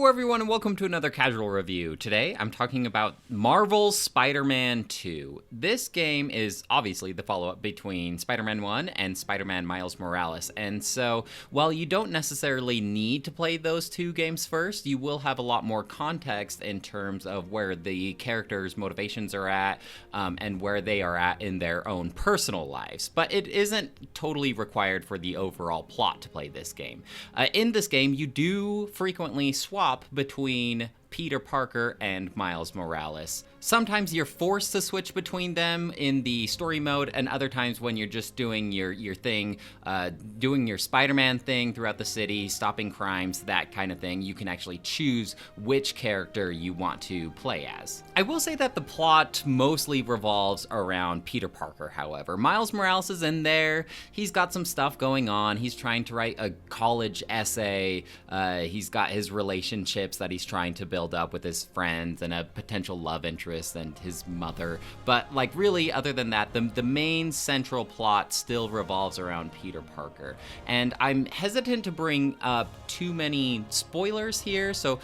Hello everyone and welcome to another casual review. Today I'm talking about Marvel's Spider-Man 2. This game is obviously the follow-up between Spider-Man 1 and Spider-Man Miles Morales, and so while you don't necessarily need to play those two games first, you will have a lot more context in terms of where the characters' motivations are at and where they are at in their own personal lives. But it isn't totally required for the overall plot to play this game. In this game, you do frequently swap between Peter Parker and Miles Morales. Sometimes you're forced to switch between them in the story mode, and other times when you're just doing your thing, doing your Spider-Man thing throughout the city, stopping crimes, that kind of thing, you can actually choose which character you want to play as. I will say that the plot mostly revolves around Peter Parker, however. Miles Morales is in there, he's got some stuff going on, he's trying to write a college essay, he's got his relationships that he's trying to build up with his friends and a potential love interest and his mother, but like really other than that, the main central plot still revolves around Peter Parker. And I'm hesitant to bring up too many spoilers here, so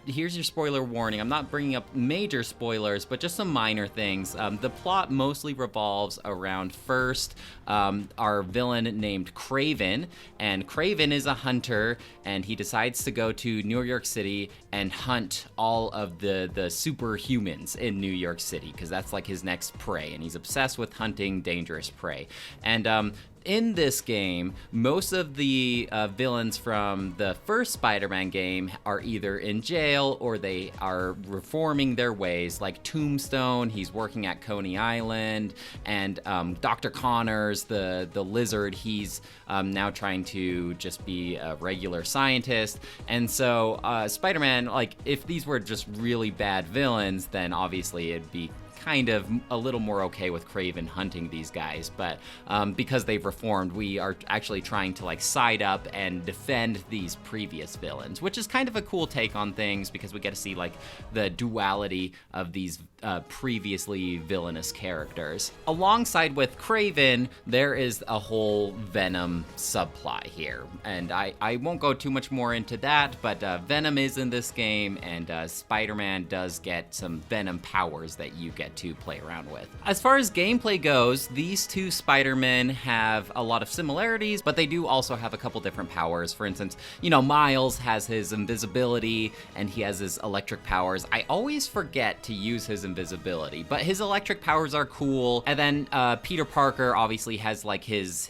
here's your spoiler warning. I'm not bringing up major spoilers, but just some minor things. The plot mostly revolves around first our villain named Kraven, and Kraven is a hunter, and he decides to go to New York City and hunt all of the superhumans in New York City, because that's like his next prey, and he's obsessed with hunting dangerous prey. And in this game, most of the villains from the first Spider-Man game are either in jail or they are reforming their ways, like Tombstone, he's working at Coney Island, and Dr. Connors, the lizard, he's now trying to just be a regular scientist. And so Spider-Man, like, if these were just really bad villains, then obviously it'd be kind of a little more okay with Kraven hunting these guys, but because they've reformed, we are actually trying to like side up and defend these previous villains, which is kind of a cool take on things because we get to see like the duality of these previously villainous characters. Alongside with Kraven, there is a whole Venom subplot here, and I won't go too much more into that, but Venom is in this game, and Spider-Man does get some Venom powers that you get to play around with. As far as gameplay goes, these two Spider-Men have a lot of similarities, but they do also have a couple different powers. For instance, you know, Miles has his invisibility and he has his electric powers. I always forget to use his invisibility, but his electric powers are cool. And then Peter Parker obviously has like his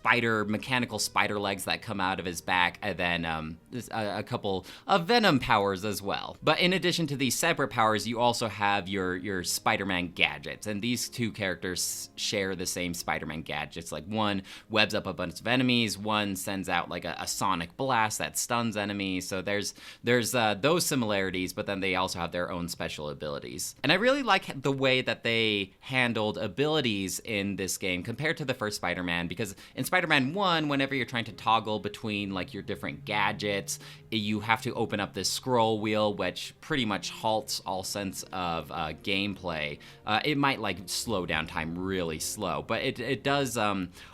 mechanical spider legs that come out of his back, and then a couple of Venom powers as well. But in addition to these separate powers, you also have your Spider-Man gadgets, and these two characters share the same Spider-Man gadgets. Like one webs up a bunch of enemies, one sends out like a sonic blast that stuns enemies. So there's those similarities, but then they also have their own special abilities. And I really like the way that they handled abilities in this game compared to the first Spider-Man, because in Spider-Man 1, whenever you're trying to toggle between like your different gadgets, you have to open up this scroll wheel, which pretty much halts all sense of gameplay. It might like slow down time really slow, but it does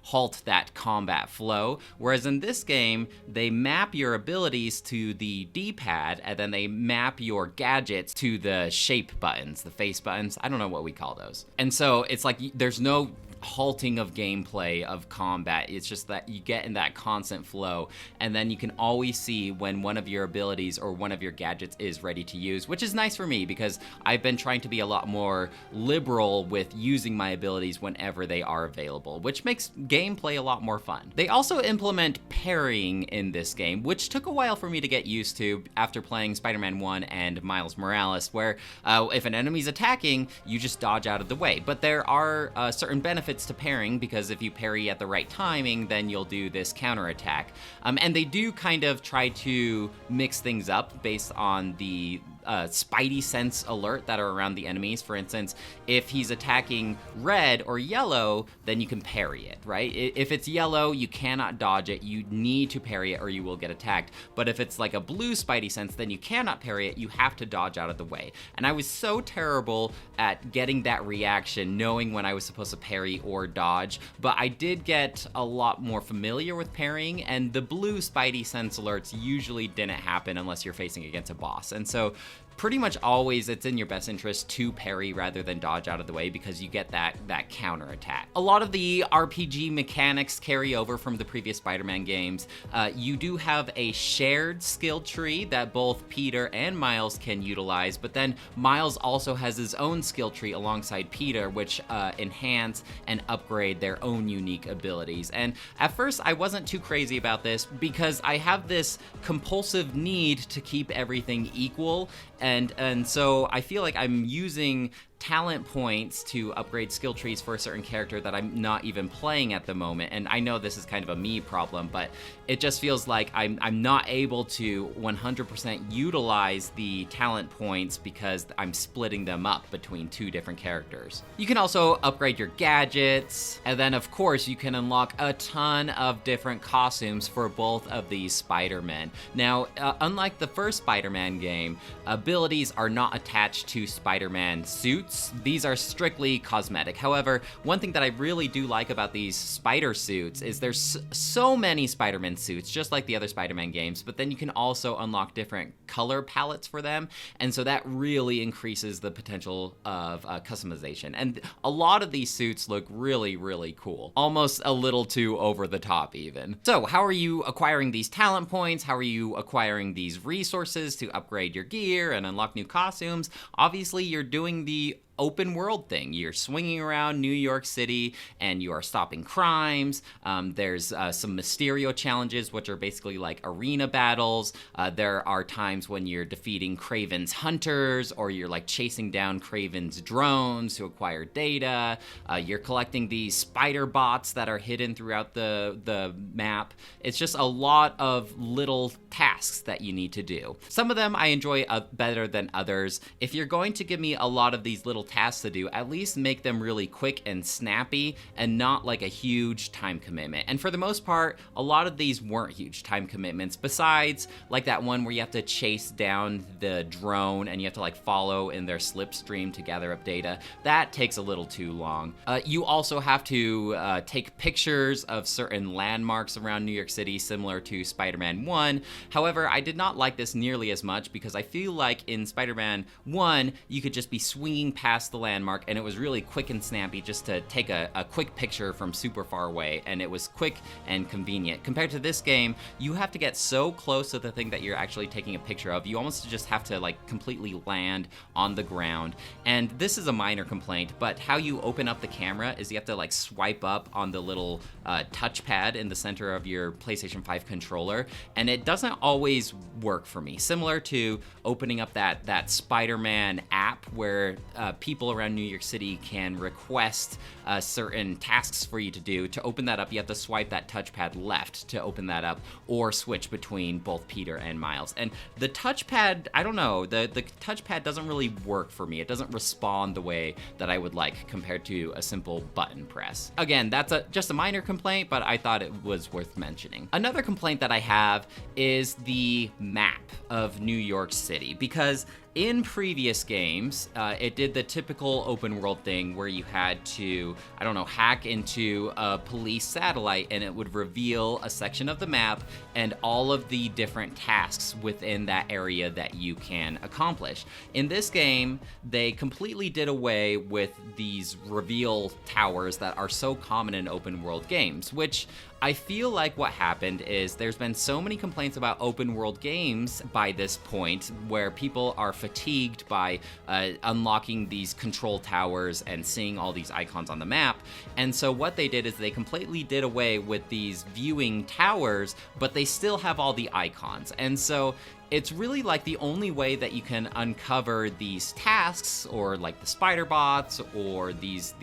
halt that combat flow. Whereas in this game, they map your abilities to the D-pad, and then they map your gadgets to the shape buttons, the face buttons. I don't know what we call those. And so it's like there's no halting of gameplay of combat. It's just that you get in that constant flow, and then you can always see when one of your abilities or one of your gadgets is ready to use, which is nice for me because I've been trying to be a lot more liberal with using my abilities whenever they are available, which makes gameplay a lot more fun. They also implement parrying in this game, which took a while for me to get used to after playing Spider-Man 1 and Miles Morales, where if an enemy's attacking, you just dodge out of the way. But there are certain benefits to pairing, because if you parry at the right timing, then you'll do this counterattack. And they do kind of try to mix things up based on the spidey sense alert that are around the enemies. For instance, if he's attacking red or yellow, then you can parry it, right? If it's yellow, you cannot dodge it. You need to parry it or you will get attacked. But if it's like a blue spidey sense, then you cannot parry it. You have to dodge out of the way. And I was so terrible at getting that reaction, knowing when I was supposed to parry or dodge. But I did get a lot more familiar with parrying, and the blue spidey sense alerts usually didn't happen unless you're facing against a boss. And so pretty much always it's in your best interest to parry rather than dodge out of the way, because you get that counter attack. A lot of the RPG mechanics carry over from the previous Spider-Man games. You do have a shared skill tree that both Peter and Miles can utilize, but then Miles also has his own skill tree alongside Peter, which enhance and upgrade their own unique abilities. And at first I wasn't too crazy about this because I have this compulsive need to keep everything equal, and so I feel like I'm using talent points to upgrade skill trees for a certain character that I'm not even playing at the moment. And I know this is kind of a me problem, but it just feels like I'm not able to 100% utilize the talent points because I'm splitting them up between two different characters. You can also upgrade your gadgets, and then of course you can unlock a ton of different costumes for both of these Spider-Men. Now, unlike the first Spider-Man game, abilities are not attached to Spider-Man suits. These are strictly cosmetic. However, one thing that I really do like about these spider suits is there's so many Spider-Man suits, just like the other Spider-Man games, but then you can also unlock different color palettes for them, and so that really increases the potential of customization. And a lot of these suits look really, really cool. Almost a little too over the top even. So how are you acquiring these talent points? How are you acquiring these resources to upgrade your gear and unlock new costumes? Obviously, you're doing the open world thing. You're swinging around New York City and you are stopping crimes. There's some Mysterio challenges, which are basically like arena battles. There are times when you're defeating Kraven's hunters, or you're like chasing down Kraven's drones to acquire data. You're collecting these spider bots that are hidden throughout the map. It's just a lot of little tasks that you need to do. Some of them I enjoy better than others. If you're going to give me a lot of these little tasks to do, at least make them really quick and snappy and not like a huge time commitment. And for the most part, a lot of these weren't huge time commitments, besides like that one where you have to chase down the drone and you have to like follow in their slipstream to gather up data. That takes a little too long. You also have to take pictures of certain landmarks around New York City, similar to Spider-Man 1. However, I did not like this nearly as much because I feel like in Spider-Man 1, you could just be swinging past the landmark and it was really quick and snappy just to take a quick picture from super far away, and it was quick and convenient. Compared to this game, you have to get so close to the thing that you're actually taking a picture of. You almost just have to like completely land on the ground. And this is a minor complaint, but how you open up the camera is you have to like swipe up on the little touchpad in the center of your PlayStation 5 controller, and it doesn't always work for me. Similar to opening up that Spider-Man app where people around New York City can request certain tasks for you to do. To open that up, you have to swipe that touchpad left to open that up, or switch between both Peter and Miles. And the touchpad, I don't know, the touchpad doesn't really work for me. It doesn't respond the way that I would like compared to a simple button press. Again, that's just a minor complaint, but I thought it was worth mentioning. Another complaint that I have is the map of New York City, because in previous games, it did the typical open world thing where you had to, I don't know, hack into a police satellite and it would reveal a section of the map and all of the different tasks within that area that you can accomplish. In this game, they completely did away with these reveal towers that are so common in open world games, which I feel like what happened is there's been so many complaints about open world games by this point where people are fatigued by unlocking these control towers and seeing all these icons on the map. And so what they did is they completely did away with these viewing towers, but they still have all the icons. And so it's really like the only way that you can uncover these tasks, or like the spider bots, or these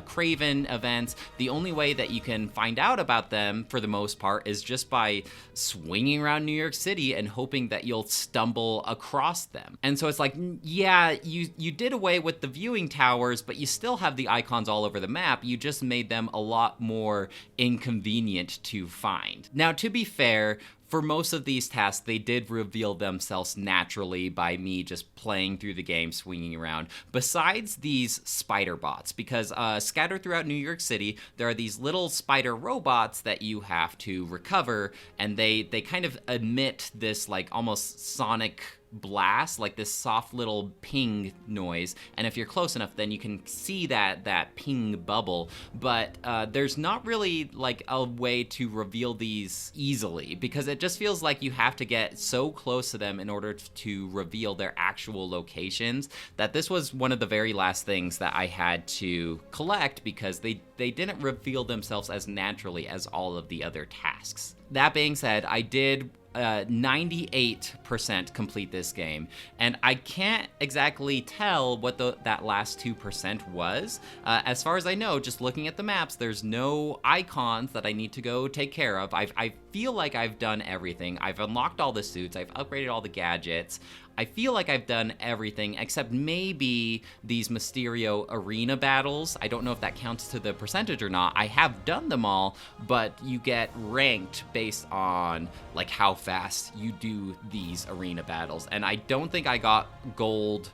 Craven events. The only way that you can find out about them for the most part is just by swinging around New York City and hoping that you'll stumble across them. And so it's like, yeah, you did away with the viewing towers, but you still have the icons all over the map. You just made them a lot more inconvenient to find. Now, to be fair, for most of these tasks, they did reveal themselves naturally by me just playing through the game, swinging around. Besides these spider bots, because scattered throughout New York City, there are these little spider robots that you have to recover, and they kind of emit this like almost sonic blast, like this soft little ping noise, and if you're close enough, then you can see that ping bubble. But there's not really like a way to reveal these easily, because it just feels like you have to get so close to them in order to reveal their actual locations, that this was one of the very last things that I had to collect, because they didn't reveal themselves as naturally as all of the other tasks. That being said, I did 98% complete this game, and I can't exactly tell what that last 2% was. As far as I know, just looking at the maps, there's no icons that I need to go take care of. I feel like I've done everything. I've unlocked all the suits, I've upgraded all the gadgets. I feel like I've done everything except maybe these Mysterio arena battles. I don't know if that counts to the percentage or not. I have done them all, but you get ranked based on like how fast you do these arena battles. And I don't think I got gold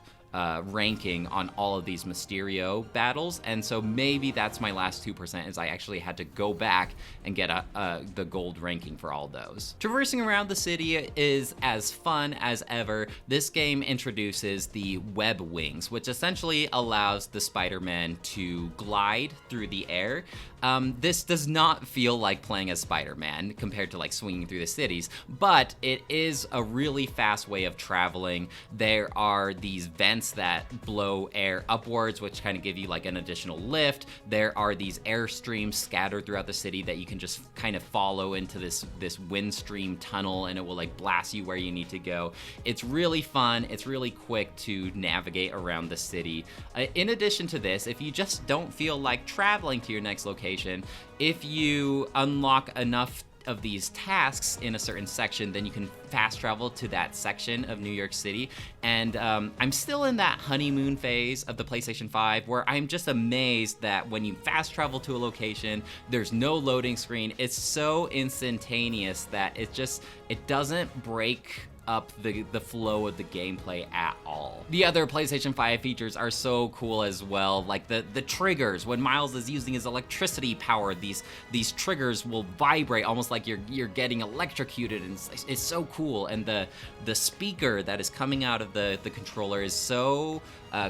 ranking on all of these Mysterio battles, and so maybe that's my last 2%, is I actually had to go back and get the gold ranking for all those. Traversing around the city is as fun as ever. This game introduces the web wings, which essentially allows the Spider-Man to glide through the air. This does not feel like playing as Spider-Man compared to like swinging through the cities, but it is a really fast way of traveling. There are these vents that blow air upwards, which kind of give you like an additional lift. There are these airstreams scattered throughout the city that you can just kind of follow into this windstream tunnel, and it will like blast you where you need to go. It's really fun. It's really quick to navigate around the city. In addition to this, if you just don't feel like traveling to your next location, if you unlock enough of these tasks in a certain section, then you can fast travel to that section of New York City. And I'm still in that honeymoon phase of the PlayStation 5, where I'm just amazed that when you fast travel to a location, there's no loading screen. It's so instantaneous that it doesn't break up the flow of the gameplay at all. The other PlayStation 5 features are so cool as well, like the triggers. When Miles is using his electricity power, these triggers will vibrate almost like you're getting electrocuted, and it's so cool. And the speaker that is coming out of the controller is so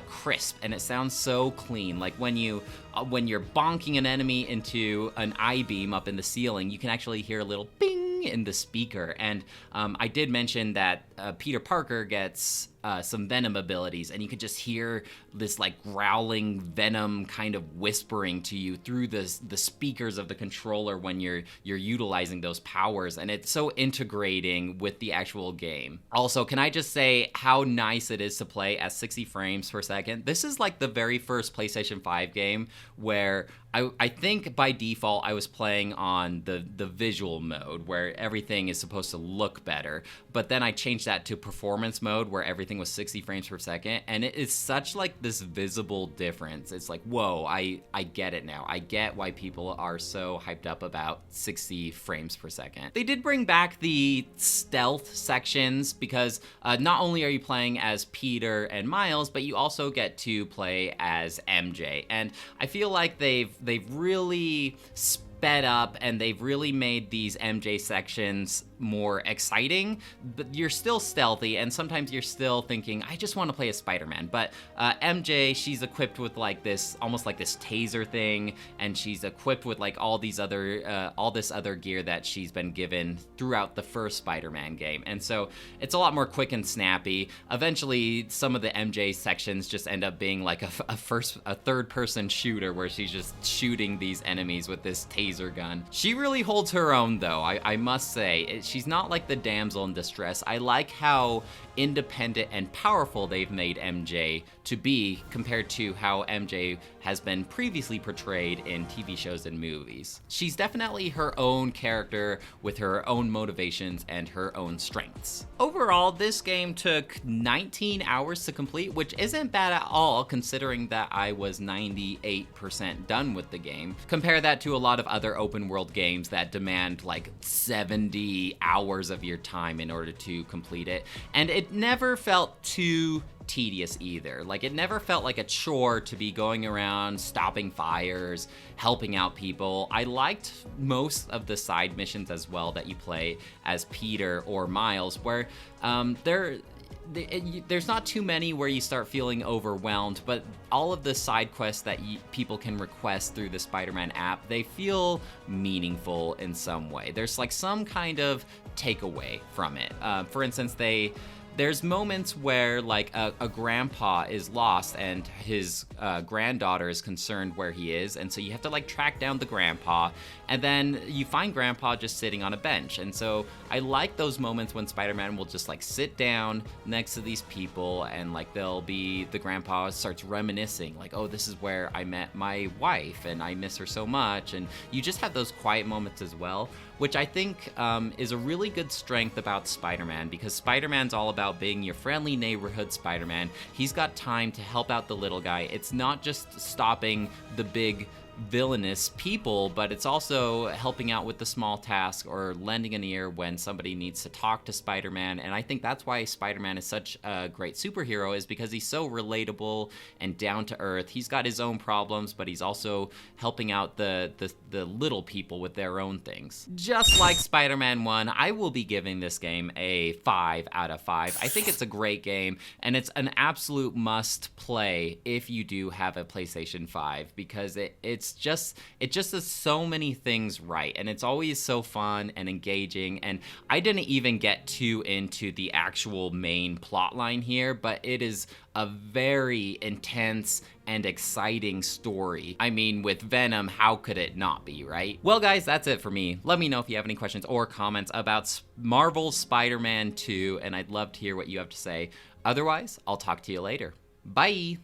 crisp, and it sounds so clean. Like when you're bonking an enemy into an I-beam up in the ceiling, you can actually hear a little bing in the speaker. And I did mention that Peter Parker gets some Venom abilities, and you could just hear this like growling Venom kind of whispering to you through the speakers of the controller when you're utilizing those powers, and it's so integrating with the actual game. Also, can I just say how nice it is to play at 60 frames per second? This is like the very first PlayStation 5 game where I think by default I was playing on the visual mode, where everything is supposed to look better, but then I changed that to performance mode, where everything was 60 frames per second, and it is such like this visible difference. It's like, whoa, I get it now. I get why people are so hyped up about 60 frames per second. They did bring back the stealth sections, because not only are you playing as Peter and Miles, but you also get to play as MJ, and I feel like they've really sped up, and they've really made these MJ sections more exciting, but you're still stealthy, and sometimes you're still thinking, I just want to play as Spider-Man. But MJ, she's equipped with like this, almost like this taser thing, and she's equipped with like all this other gear that she's been given throughout the first Spider-Man game, and so it's a lot more quick and snappy. Eventually, some of the MJ sections just end up being like a third-person shooter, where she's just shooting these enemies with this taser laser gun. She really holds her own though, I must say. She's not like the damsel in distress. I like how independent and powerful they've made MJ to be compared to how MJ has been previously portrayed in TV shows and movies. She's definitely her own character with her own motivations and her own strengths. Overall, this game took 19 hours to complete, which isn't bad at all considering that I was 98% done with the game. Compare that to a lot of other open world games that demand like 70 hours of your time in order to complete it. And it never felt too tedious either. Like, it never felt like a chore to be going around, stopping fires, helping out people. I liked most of the side missions as well that you play as Peter or Miles, where there's not too many where you start feeling overwhelmed, but all of the side quests that people can request through the Spider-Man app, they feel meaningful in some way. There's like some kind of takeaway from it. For instance, there's moments where like a grandpa is lost and his granddaughter is concerned where he is, and so you have to like track down the grandpa, and then you find grandpa just sitting on a bench. And so I like those moments when Spider-Man will just like sit down next to these people, and like the grandpa starts reminiscing like, oh, this is where I met my wife and I miss her so much. And you just have those quiet moments as well, which I think is a really good strength about Spider-Man, because Spider-Man's all about being your friendly neighborhood Spider-Man. He's got time to help out the little guy. It's not just stopping the big villainous people, but it's also helping out with the small task or lending an ear when somebody needs to talk to Spider-Man. And I think that's why Spider-Man is such a great superhero, is because he's so relatable and down to earth. He's got his own problems, but he's also helping out the little people with their own things. Just like Spider-Man 1, I will be giving this game a 5 out of 5. I think it's a great game, and it's an absolute must play if you do have a PlayStation 5, because it just does so many things right, and it's always so fun and engaging. And I didn't even get too into the actual main plot line here, but it is a very intense and exciting story. I mean, with Venom, how could it not be, right? Well, guys, that's it for me. Let me know if you have any questions or comments about Marvel's Spider-Man 2, and I'd love to hear what you have to say. Otherwise, I'll talk to you later. Bye!